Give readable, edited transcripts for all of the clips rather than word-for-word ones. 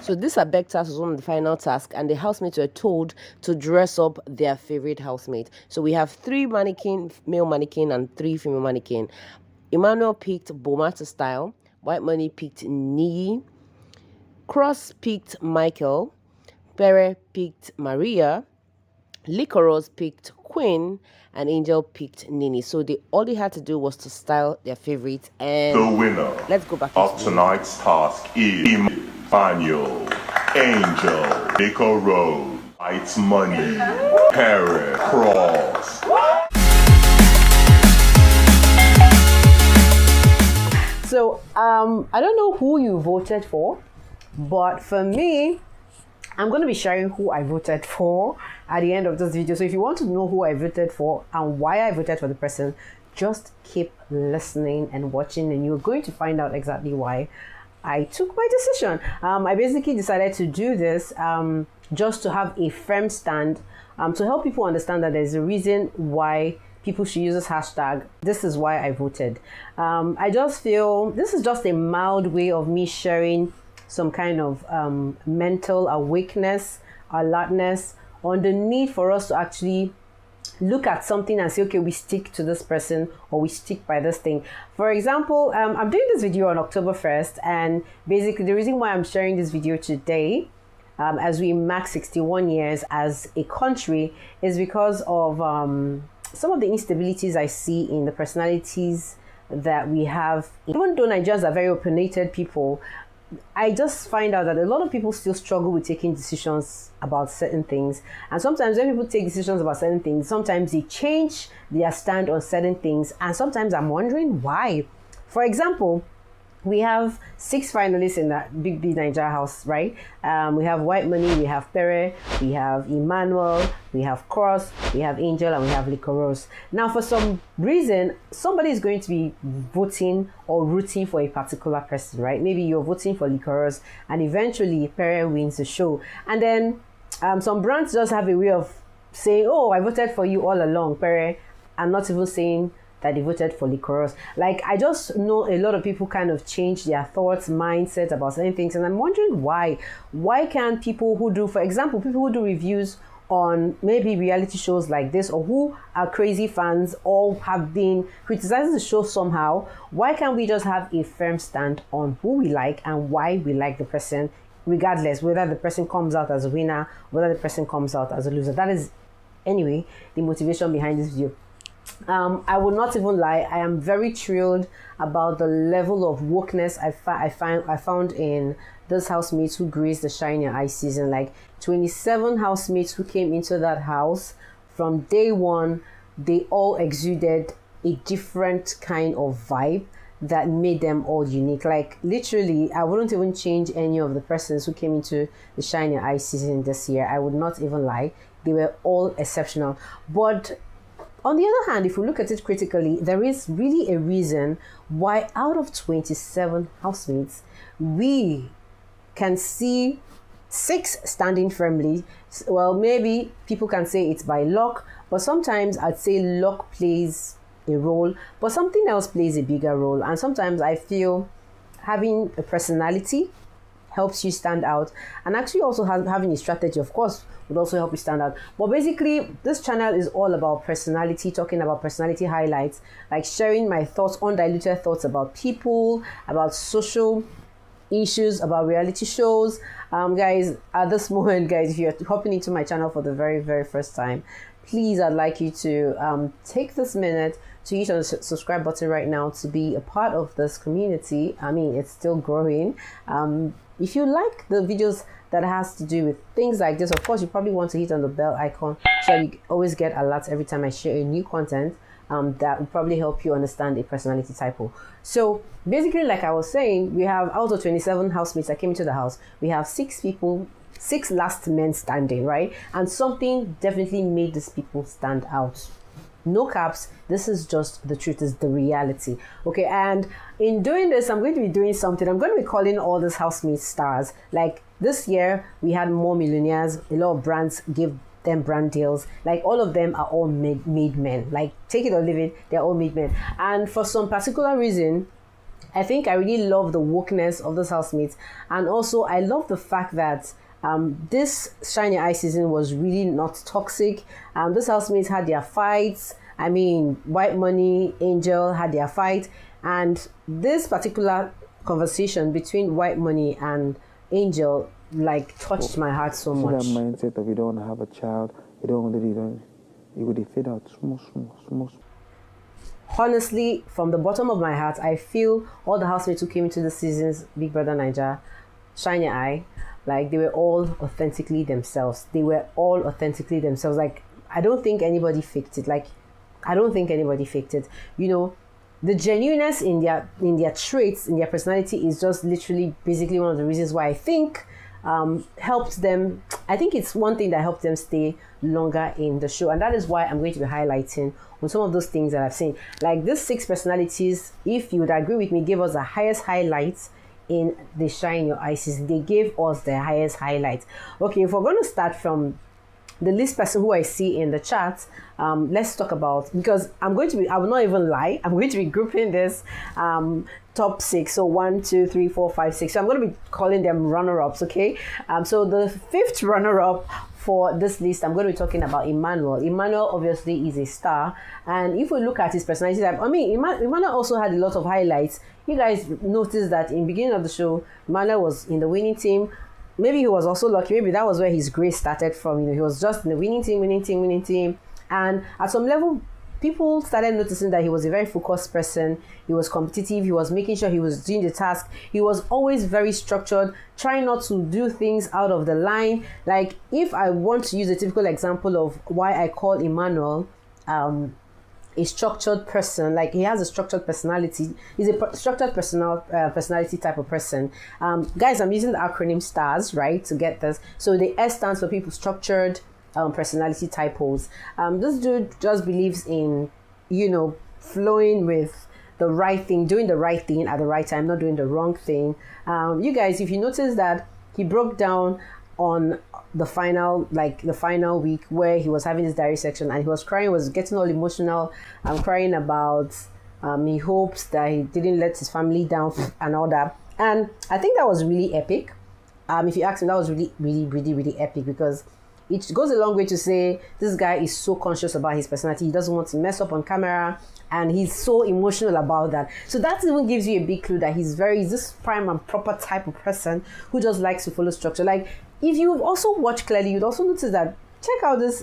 So this abeg task was one of the final tasks, and the housemates were told to dress up their favorite housemate. So we have 3 male mannequin, and 3 female mannequin. Emmanuel picked Bbnaija style, White Money picked Nii, Cross picked Michael, Pere picked Maria, Licorice picked Queen, and Angel picked Nini. So all they had to do was to style their favorite. And the winner let's go back of tonight's task is Emmanuel, Angel, Licorice, White Money, Pere, Cross. So I don't know who you voted for, but for me, I'm going to be sharing who I voted for at the end of this video. So if you want to know who I voted for and why I voted for the person, just keep listening and watching, and you're going to find out exactly why I took my decision. I basically decided to do this just to have a firm stand, to help people understand that there's a reason why people should use this hashtag. This is why I voted. I just feel this is just a mild way of me sharing some kind of mental awakeness, alertness on the need for us to actually look at something and say, okay, we stick to this person or we stick by this thing. For example, I'm doing this video on October 1st, and basically the reason why I'm sharing this video today, as we mark 61 years as a country, is because of some of the instabilities I see in the personalities that we have. Even though Nigerians are very opinionated people, I just find out that a lot of people still struggle with taking decisions about certain things. And sometimes when people take decisions about certain things, sometimes they change their stand on certain things. And sometimes I'm wondering why. For example, we have 6 finalists in that Bbnaija house, right? We have White Money, we have Pere, we have Emmanuel, we have Cross, we have Angel, and we have Licorice. Now, for some reason, somebody is going to be voting or rooting for a particular person, right? Maybe you're voting for Licorice, and eventually Pere wins the show. And then some brands just have a way of saying, oh, I voted for you all along, Pere, and not even saying that they voted for Licorice. Like, I just know a lot of people kind of change their thoughts, mindset about certain things, and I'm wondering why. Why can't people who do, for example, people who do reviews on maybe reality shows like this, or who are crazy fans or have been criticizing the show somehow, why can't we just have a firm stand on who we like and why we like the person, regardless whether the person comes out as a winner, whether the person comes out as a loser? That is, anyway, the motivation behind this video. I will not even lie, I am very thrilled about the level of wokeness I found in those housemates who graced the Shine Your Eye season. Like 27 housemates who came into that house from day one, they all exuded a different kind of vibe that made them all unique. Like, literally, I wouldn't even change any of the persons who came into the Shine Your Eye season this year. I would not even lie. They were all exceptional. But on the other hand, if we look at it critically, there is really a reason why out of 27 housemates, we can see 6 standing firmly. Well, maybe people can say it's by luck, but sometimes I'd say luck plays a role, but something else plays a bigger role. And sometimes I feel having a personality helps you stand out, and actually also having a strategy, of course, would also help you stand out. But basically, this channel is all about personality, talking about personality highlights, like sharing my thoughts, undiluted thoughts about people, about social issues, about reality shows. Guys, at this moment, guys, if you're hopping into my channel for the very, very first time, please, I'd like you to take this minute to hit on the subscribe button right now to be a part of this community. I mean, it's still growing. If you like the videos that has to do with things like this, of course, you probably want to hit on the bell icon so you always get alerts every time I share a new content. That will probably help you understand a personality typo. So basically, like I was saying, we have out of 27 housemates that came into the house, we have 6 people, 6 last men standing, right? And something definitely made these people stand out. No caps, this is just the truth, is the reality. Okay, and in doing this, I'm going to be doing something. I'm going to be calling all these housemates stars. Like this year, we had more millionaires. A lot of brands give them brand deals. Like all of them are all made men. Like take it or leave it, they're all made men. And for some particular reason, I think I really love the wokeness of this housemates, and also I love the fact that this Shiny Eye season was really not toxic. This housemates had their fights. I mean, White Money, Angel had their fight, and this particular conversation between White Money and Angel like touched my heart so much. That mindset of you don't want to have a child, you would fade out small. Honestly, from the bottom of my heart, I feel all the housemates who came into the season's Big Brother Naija, Shiny Eye, like they were all authentically themselves. Like, I don't think anybody faked it. You know, the genuineness in their traits, in their personality is just literally basically one of the reasons why I think helped them. I think it's one thing that helped them stay longer in the show, and that is why I'm going to be highlighting on some of those things that I've seen. Like these 6 personalities, if you would agree with me, gave us the highest highlights in the Shine Your Eye season. They gave us the highest highlights. Okay, if we're going to start from the least person who I see in the chat, let's talk about, because I will not even lie, I'm going to be grouping this top 6. So 1, 2, 3, 4, 5, 6. So I'm going to be calling them runner-ups, okay? So the 5th runner-up for this list, I'm going to be talking about Emmanuel. Emmanuel obviously is a star, and if we look at his personality type, I mean, Emmanuel also had a lot of highlights. You guys noticed that in the beginning of the show, Emmanuel was in the winning team. Maybe he was also lucky. Maybe that was where his grace started from. You know, he was just in the winning team. And at some level, people started noticing that he was a very focused person. He was competitive. He was making sure he was doing the task. He was always very structured, trying not to do things out of the line. Like, if I want to use a typical example of why I call Emmanuel a structured person, like he has a structured personality. He's a structured personality type of person. Guys, I'm using the acronym STARS, right, to get this. So the S stands for people structured personality typos. This dude just believes in, you know, flowing with the right thing, doing the right thing at the right time, not doing the wrong thing. You guys, if you notice that he broke down on the final week where he was having his diary section and he was crying, was getting all emotional, crying about he hopes that he didn't let his family down and all that. And I think that was really epic. If you ask me, that was really epic, because it goes a long way to say this guy is so conscious about his personality. He doesn't want to mess up on camera, and he's so emotional about that. So that even gives you a big clue that he's this prime and proper type of person who just likes to follow structure. Like, if you also watch clearly, you'd also notice that, check out this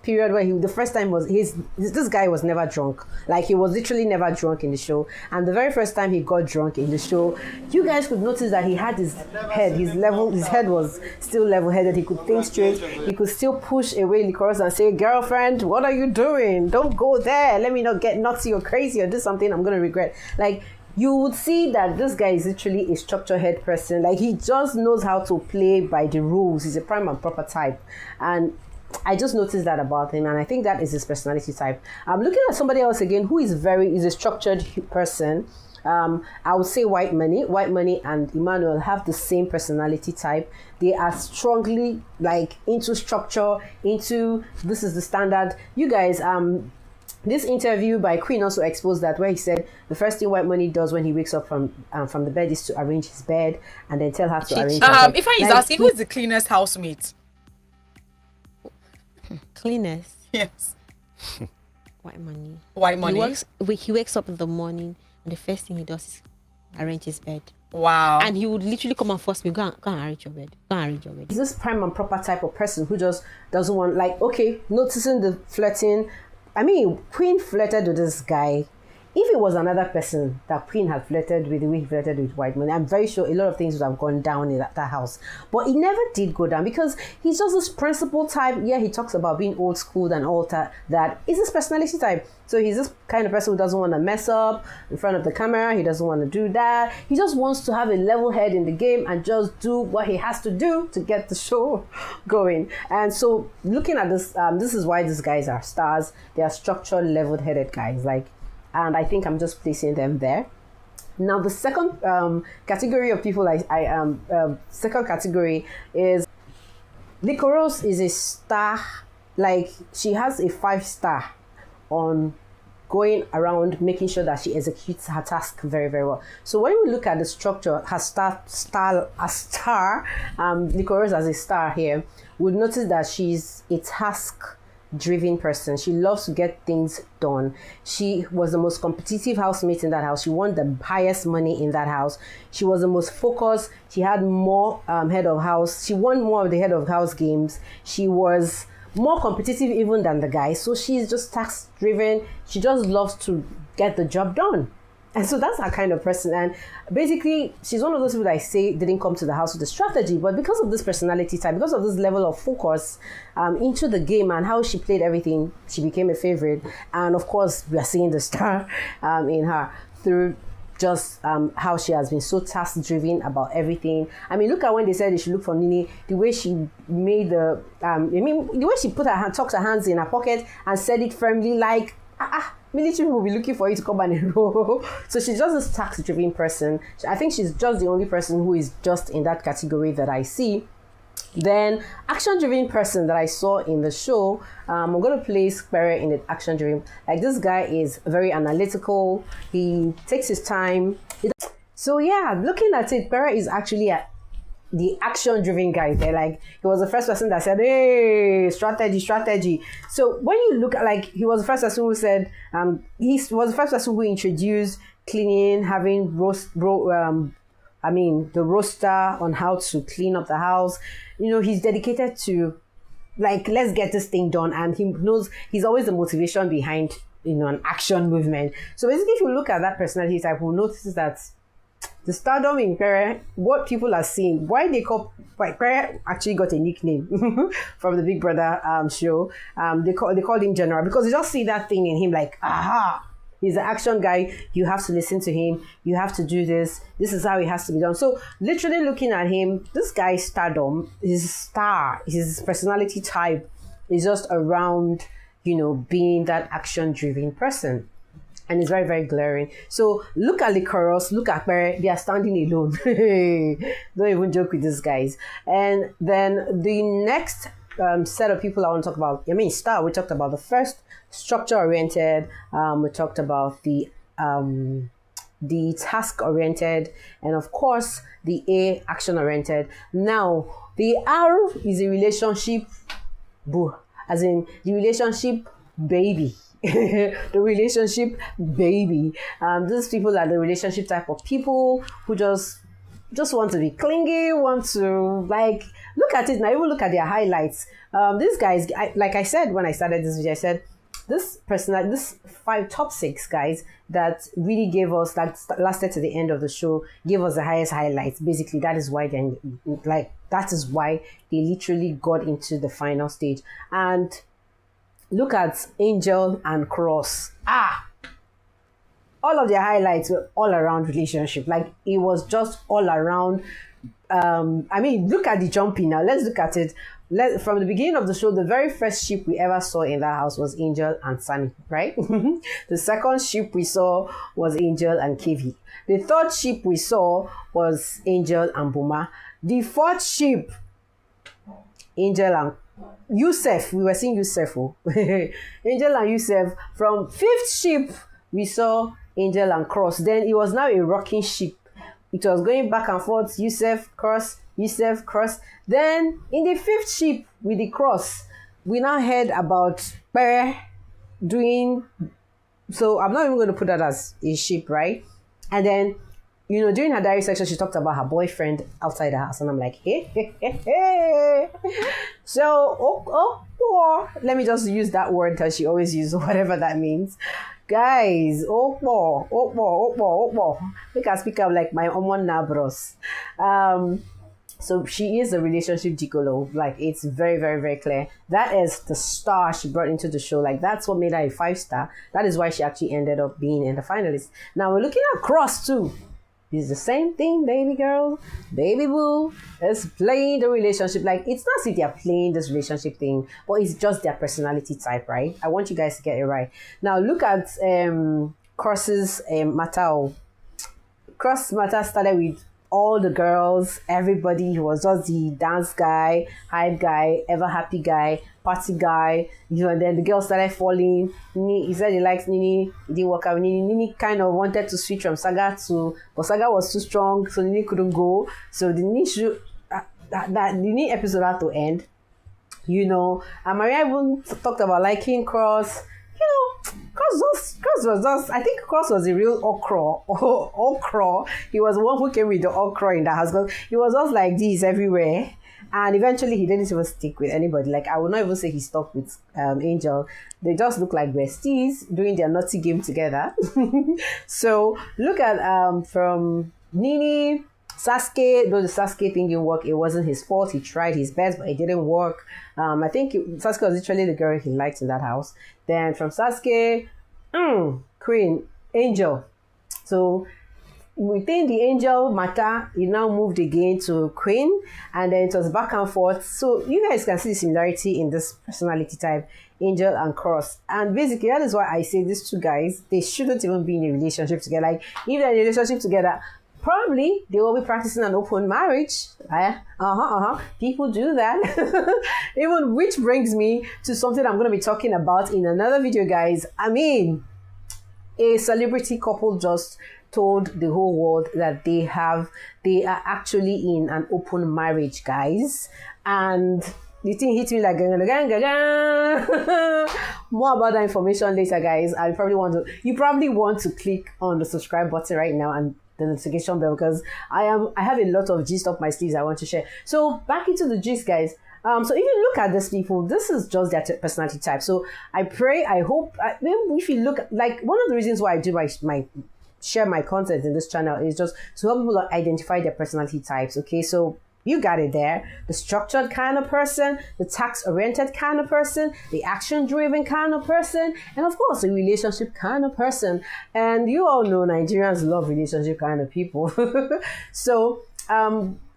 period where the first time was this guy was never drunk. Like, he was literally never drunk in the show, and the very first time he got drunk in the show, you guys could notice that he had his head was still level-headed. He could think straight. He could still push away Licorice and say, girlfriend, what are you doing? Don't go there. Let me not get nutsy or crazy or do something I'm gonna regret. Like, you would see that this guy is literally a structure head person. Like, he just knows how to play by the rules. He's a prime and proper type, and I just noticed that about him, and I think that is his personality type. I'm looking at somebody else again who is a structured person. I would say White Money and Emmanuel have the same personality type. They are strongly like into structure, into this is the standard. You guys, this interview by Queen also exposed that, where he said the first thing White Money does when he wakes up from the bed is to arrange his bed and then tell her to arrange her bed. If I is asking, who is the cleanest housemate? Cleanest. Yes. White Money. White Money. He wakes up in the morning, and the first thing he does is arrange his bed. Wow. And he would literally come and force me, go and arrange your bed. He's this prime and proper type of person who just doesn't want, like, okay, noticing the flirting. I mean, Queen flirted with this guy. If it was another person that Queen had flirted with, the way he flirted with White Money, I'm very sure a lot of things would have gone down in that house. But it never did go down, because he's just this principal type. Yeah, he talks about being old school and all that is his personality type. So he's this kind of person who doesn't want to mess up in front of the camera. He doesn't want to do that. He just wants to have a level head in the game and just do what he has to do to get the show going. And so looking at this, this is why these guys are stars. They are structured, level-headed guys. And I think I'm just placing them there. Now, the second category of people second category is Licorice is a star. Like, she has a 5-star on going around making sure that she executes her task very, very well. So when we look at the structure, her star, Licorice as a star here, we'll notice that she's a task-driven person. She loves to get things done. She was the most competitive housemate in that house. She won the highest money in that house. She was the most focused. She had more head of house. She won more of the head of house games. She was more competitive even than the guy. So she's just task driven. She just loves to get the job done. And so that's her kind of person. And basically, she's one of those people that I say didn't come to the house with a strategy, but because of this personality type, because of this level of focus into the game and how she played everything, she became a favorite. And of course, we are seeing the star in her through just how she has been so task-driven about everything. I mean, look at when they said they should look for Nini, the way she made the way she put her hand, tucked her hands in her pocket and said it firmly, like, military will be looking for you to come and enroll. So she's just this task-driven person. I think she's just the only person who is just in that category that I see. Then action-driven person that I saw in the show, I'm going to place Kpere in the action-driven. Like, this guy is very analytical. He takes his time. So yeah, looking at it, Kpere is actually the action-driven guy there. Like, he was the first person that said, hey, strategy. So when you look at, like, he was the first person who said, he was the first person who introduced cleaning, having the roster on how to clean up the house. You know, he's dedicated to, like, let's get this thing done. And he knows he's always the motivation behind, an action movement. So basically, if you look at that personality type, we'll notice that the stardom in Kpere, what people are seeing, Kpere actually got a nickname from the Big Brother show. They called him General because they just see that thing in him, like, aha. He's an action guy. You have to listen to him. You have to do this. This is how it has to be done. So literally looking at him, this guy's stardom, his personality type is just around, being that action-driven person. And it's very, very glaring. So look at Licorice, look at Kpere. They are standing alone. Don't even joke with these guys. And then the next set of people I want to talk about, star, we talked about the first, structure-oriented. We talked about the task-oriented, and of course the A, action-oriented. Now the R is a relationship, as in the relationship baby. The relationship baby. These people are the relationship type of people who just want to be clingy, want to, like, look at it now, even look at their highlights. These guys, like I said when I started this video, I said this top 6 guys that really gave us, that lasted to the end of the show, gave us the highest highlights. Basically, that is why they literally got into the final stage. And look at Angel and Cross. All of their highlights were all around relationship. Like, it was just all around. Look at the jumping now. Let's look at it. From the beginning of the show, the very first ship we ever saw in that house was Angel and Sammy, right? The second ship we saw was Angel and Kevi. The third ship we saw was Angel and Boma. The fourth ship, Angel and Yusef. We were seeing Yusef. Angel and Yusef. From fifth ship, we saw Angel and Cross. Then it was now a rocking ship. It was going back and forth, Yusef, Cross. Then in the fifth ship with the Cross, we now heard about Kpere doing, so I'm not even going to put that as a ship, right? And then, during her diary section, she talked about her boyfriend outside the house. And I'm like, hey. So, let me just use that word because she always uses whatever that means. Guys, make her speak up like my Omon Nabros. So she is a relationship gigolo. Like, it's very, very, very clear. That is the star she brought into the show. Like, that's what made her a 5-star. That is why she actually ended up being in the finalists. Now we're looking at Cross too. It's the same thing, baby girl, baby boo. It's playing the relationship. Like, it's not as if they're playing this relationship thing, but it's just their personality type, right? I want you guys to get it right. Now look at Cross's Matao. Cross Mata started with all the girls, everybody. He was just the dance guy, hype guy, ever happy guy, party guy, and then the girl started falling. He said he likes Nini. It didn't work out. Nini kind of wanted to switch from Saga but Saga was too strong, so Nini couldn't go. So the Nini the Nini episode had to end. And Maria even talked about liking Cross. Cross was just, I think Cross was a real okra. He was the one who came with the okra in the house, because he was just like this everywhere. And eventually he didn't even stick with anybody. Like, I would not even say he stuck with Angel. They just look like besties doing their naughty game together. So look at from Nini, Sasuke. Though the Sasuke thing didn't work, it wasn't his fault. He tried his best, but it didn't work. I think Sasuke was literally the girl he liked in that house. Then from Sasuke, Queen, Angel. So within the Angel matter, it now moved again to Queen, and then it was back and forth. So you guys can see the similarity in this personality type, Angel and Cross. And basically, that is why I say these two guys, they shouldn't even be in a relationship together. Like, if they're in a relationship together, probably they will be practicing an open marriage. People do that. Even, which brings me to something I'm going to be talking about in another video, guys. I mean, a celebrity couple just told the whole world that they are actually in an open marriage, guys. And the thing hit me like more about that information later, guys. You probably want to click on the subscribe button right now and the notification bell, because I have a lot of gist up my sleeves I want to share. So back into the gist, guys. So if you look at these people, this is just their personality type. So I hope if you look, like, one of the reasons why I do share my content in this channel is just to help people identify their personality types. Okay, so you got it there. The structured kind of person, the task-oriented kind of person, the action-driven kind of person, and of course, the relationship kind of person. And you all know Nigerians love relationship kind of people. So,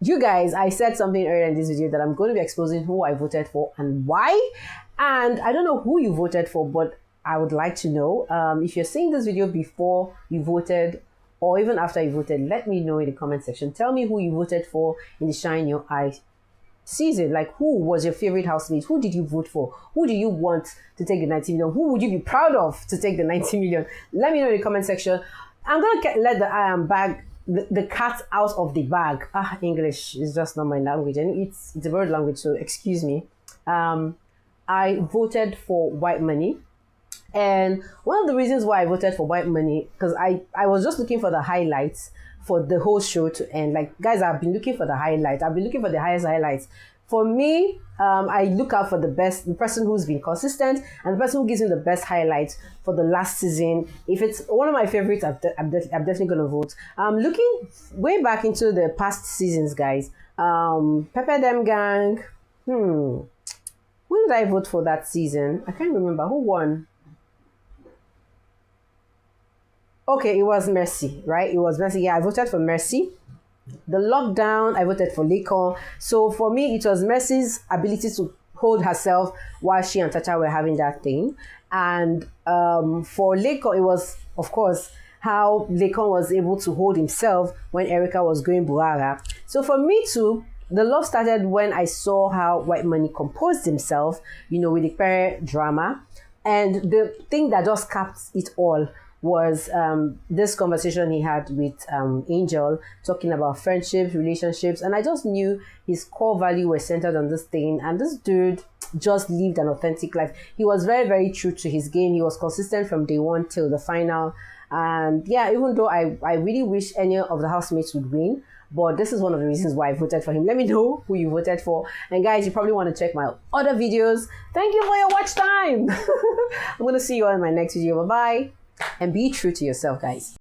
you guys, I said something earlier in this video that I'm going to be exposing who I voted for and why. And I don't know who you voted for, but I would like to know. If you're seeing this video before you voted, or even after you voted, let me know in the comment section. Tell me who you voted for in the Shine Your Eye season. Like, who was your favorite housemate? Who did you vote for? Who do you want to take the 90 million? Who would you be proud of to take the 90 million? Let me know in the comment section. I'm going to let the cat out of the bag. English is just not my language, and it's a bird language, so excuse me. I voted for White Money. And one of the reasons why I voted for White Money, because I was just looking for the highlights for the whole show to end. Like, guys, I've been looking for the highlights. I've been looking for the highest highlights. For me, I look out for the person who's been consistent, and the person who gives me the best highlights for the last season. If it's one of my favorites, I'm definitely going to vote. Looking way back into the past seasons, guys. Pepper Dem Gang. Who did I vote for that season? I can't remember. Who won? Okay, it was Mercy, right? It was Mercy. Yeah, I voted for Mercy. The Lockdown, I voted for Lekon. So for me, it was Mercy's ability to hold herself while she and Tata were having that thing. And for Lekon, it was, of course, how Lekon was able to hold himself when Erica was going Buhara. So for me too, the love started when I saw how White Money composed himself, with the pair drama. And the thing that just capped it all was this conversation he had with Angel, talking about friendships, relationships, and I just knew his core value was centered on this thing. And this dude just lived an authentic life. He was very, very true to his game. He was consistent from day one till the final. And yeah, even though I really wish any of the housemates would win, but this is one of the reasons why I voted for him. Let me know who you voted for. And guys, you probably want to check my other videos. Thank you for your watch time. I'm going to see you all in my next video. Bye-bye. And be true to yourself, guys.